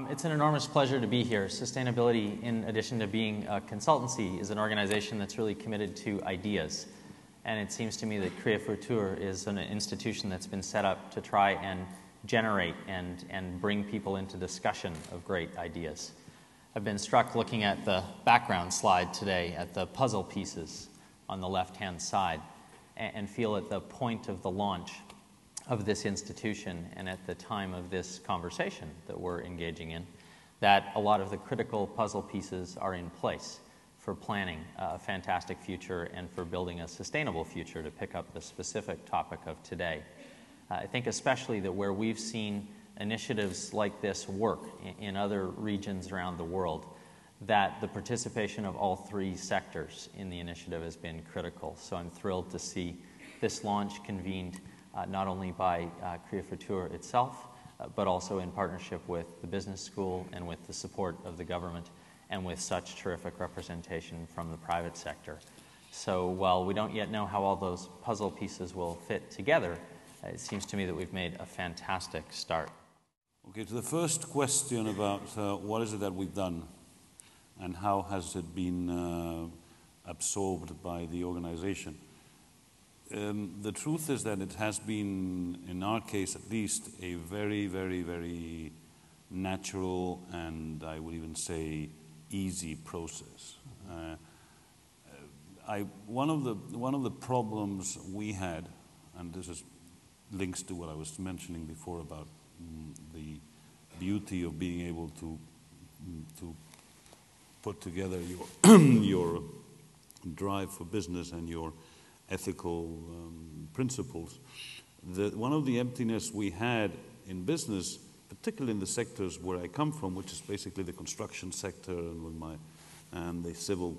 It's an enormous pleasure to be here. Sustainability, in addition to being a consultancy, is an organization that's really committed to ideas. And it seems to me that Creafutur is an institution that's been set up to try and generate and bring people into discussion of great ideas. I've been struck looking at the background slide today at the puzzle pieces on the left-hand side and feel at the point of the launch of this institution and at the time of this conversation that we're engaging in, that a lot of the critical puzzle pieces are in place for planning a fantastic future and for building a sustainable future, to pick up the specific topic of today. I think especially that where we've seen initiatives like this work in other regions around the world, that the participation of all three sectors in the initiative has been critical. So I'm thrilled to see this launch convened not only by Creafutur itself, but also in partnership with the business school and with the support of the government and with such terrific representation from the private sector. So while we don't yet know how all those puzzle pieces will fit together, it seems to me that we've made a fantastic start. Okay, to the first question about what is it that we've done and how has it been absorbed by the organization. The truth is that it has been, in our case at least, a very, very, very natural and I would even say easy process. One of the problems we had, and this is links to what I was mentioning before about the beauty of being able to put together your drive for business and your ethical principles. One of the emptiness we had in business, particularly in the sectors where I come from, which is basically the construction sector and the civil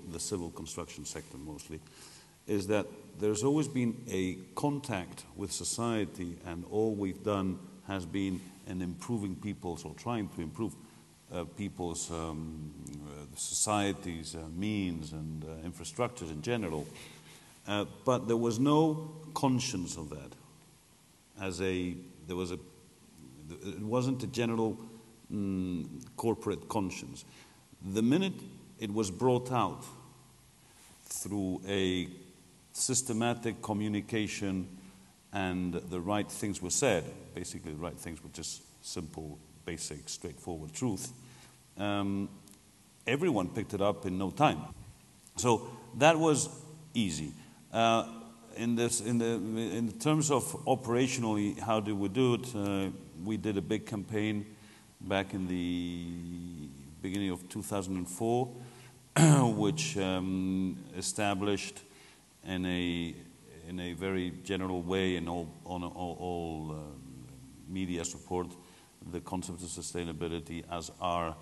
construction sector mostly, is that there's always been a contact with society, and all we've done has been in improving people's, or trying to improve people's societies, means and infrastructures in general. But there was no conscience of that. It wasn't a general corporate conscience. The minute it was brought out through a systematic communication and the right things were said, basically the right things were just simple, basic, straightforward truth, everyone picked it up in no time. So that was easy. In terms of operationally, how did we do it? We did a big campaign back in the beginning of 2004, which established in a very general way and on all media support the concept of sustainability as our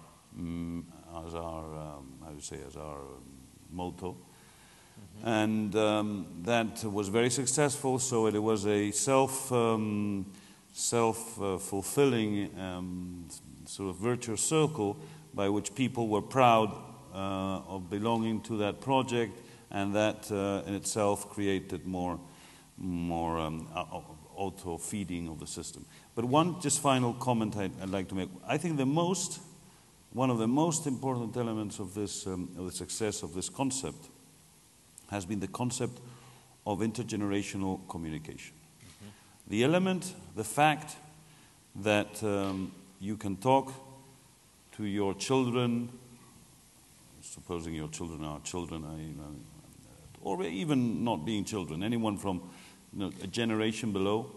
motto. And that was very successful, so it was a self-fulfilling sort of virtuous circle by which people were proud of belonging to that project, and that in itself created more auto-feeding of the system. But one just final comment I'd like to make. I think one of the most important elements of this, of the success of this concept has been the concept of intergenerational communication. The fact that you can talk to your children, supposing your children are children, or even not being children, anyone from a generation below,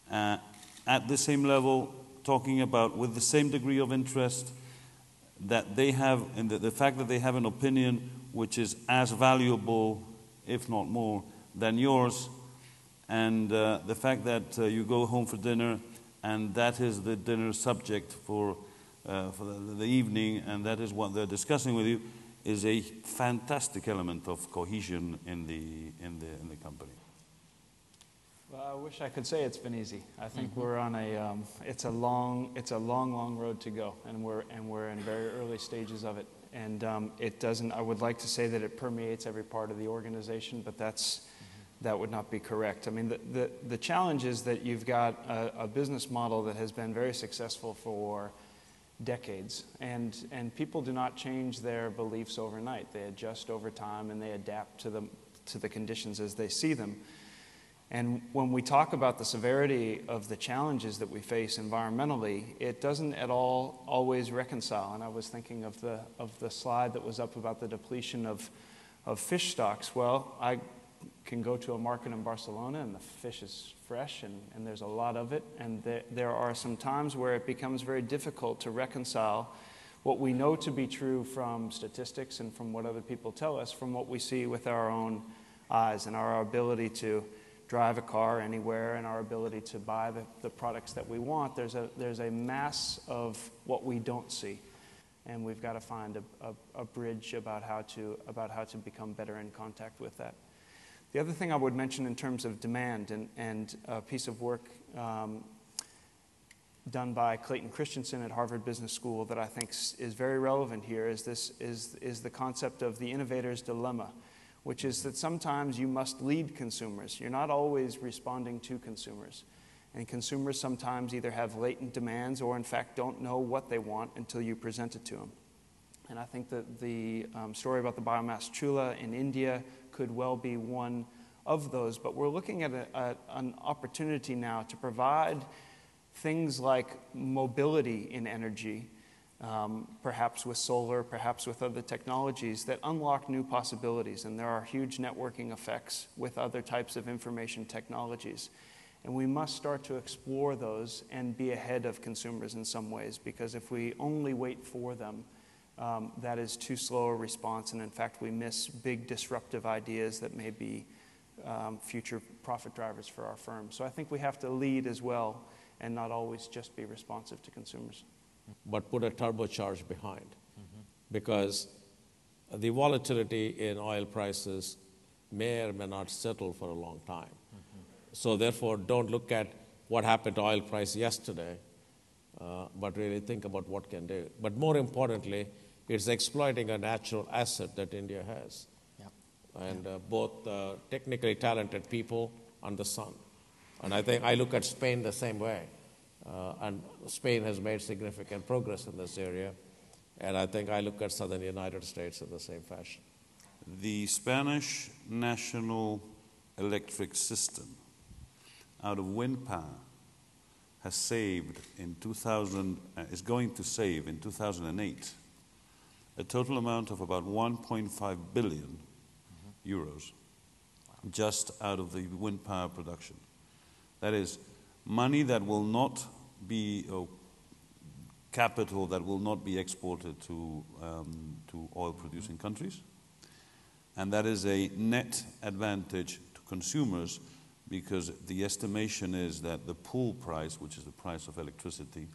at the same level, talking about with the same degree of interest that they have, and the fact that they have an opinion which is as valuable, if not more, than yours, and the fact that you go home for dinner and that is the dinner subject for the evening, and that is what they're discussing with you, is a fantastic element of cohesion in the company. Well, I wish I could say it's been easy. I think we're on it's a long road to go, and we're in very early stages of it. And it doesn't. I would like to say that it permeates every part of the organization, but that would not be correct. I mean, the challenge is that you've got a business model that has been very successful for decades. And people do not change their beliefs overnight. They adjust over time and they adapt to the conditions as they see them. And when we talk about the severity of the challenges that we face environmentally, it doesn't at all always reconcile. And I was thinking of the slide that was up about the depletion of fish stocks. Well, I can go to a market in Barcelona and the fish is fresh and there's a lot of it. And there are some times where it becomes very difficult to reconcile what we know to be true from statistics and from what other people tell us from what we see with our own eyes and our ability to drive a car anywhere and our ability to buy the products that we want. There's a mass of what we don't see, and we've got to find a bridge about how to become better in contact with that. The other thing I would mention in terms of demand and a piece of work done by Clayton Christensen at Harvard Business School that I think is very relevant here is the concept of the innovator's dilemma, which is that sometimes you must lead consumers. You're not always responding to consumers. And consumers sometimes either have latent demands or in fact don't know what they want until you present it to them. And I think that the story about the biomass chula in India could well be one of those. But we're looking at an opportunity now to provide things like mobility in energy, perhaps with solar, perhaps with other technologies that unlock new possibilities. And there are huge networking effects with other types of information technologies. And we must start to explore those and be ahead of consumers in some ways, because if we only wait for them, that is too slow a response. And in fact, we miss big disruptive ideas that may be future profit drivers for our firm. So I think we have to lead as well and not always just be responsive to consumers. But put a turbocharge behind, because the volatility in oil prices may or may not settle for a long time. So therefore, don't look at what happened to oil price yesterday, but really think about what can do. But more importantly, it's exploiting a natural asset that India has, and both technically talented people and the sun. And I think I look at Spain the same way. And Spain has made significant progress in this area. And I think I look at southern United States in the same fashion. The Spanish national electric system out of wind power has saved in 2000, is going to save in 2008 a total amount of about 1.5 billion euros just out of the wind power production. That is money that will not be, capital that will not be exported to oil-producing countries. And that is a net advantage to consumers, because the estimation is that the pool price, which is the price of electricity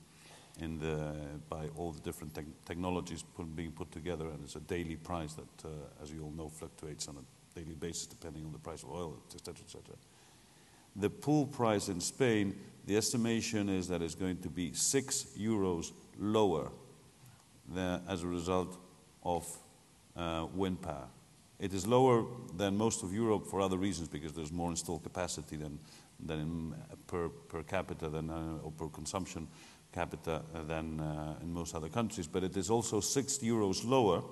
by all the different technologies being put together, and it's a daily price that, as you all know, fluctuates on a daily basis depending on the price of oil, etc., etc. The pool price in Spain, the estimation is that it's going to be €6 lower as a result of wind power. It is lower than most of Europe for other reasons, because there's more installed capacity than per capita or per consumption capita than in most other countries. But it is also €6 lower.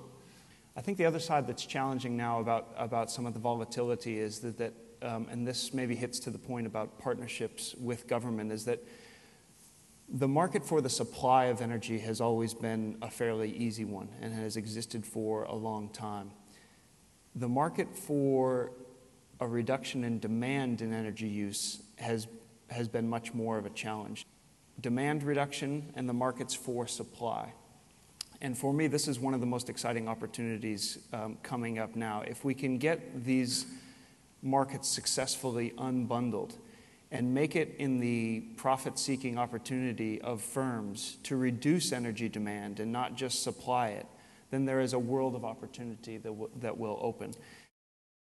I think the other side that's challenging now about some of the volatility is that and this maybe hits to the point about partnerships with government, is that the market for the supply of energy has always been a fairly easy one and has existed for a long time. The market for a reduction in demand in energy use has been much more of a challenge. Demand reduction and the markets for supply. And for me, this is one of the most exciting opportunities coming up now. If we can get these markets successfully unbundled and make it in the profit-seeking opportunity of firms to reduce energy demand and not just supply it, then there is a world of opportunity that will open.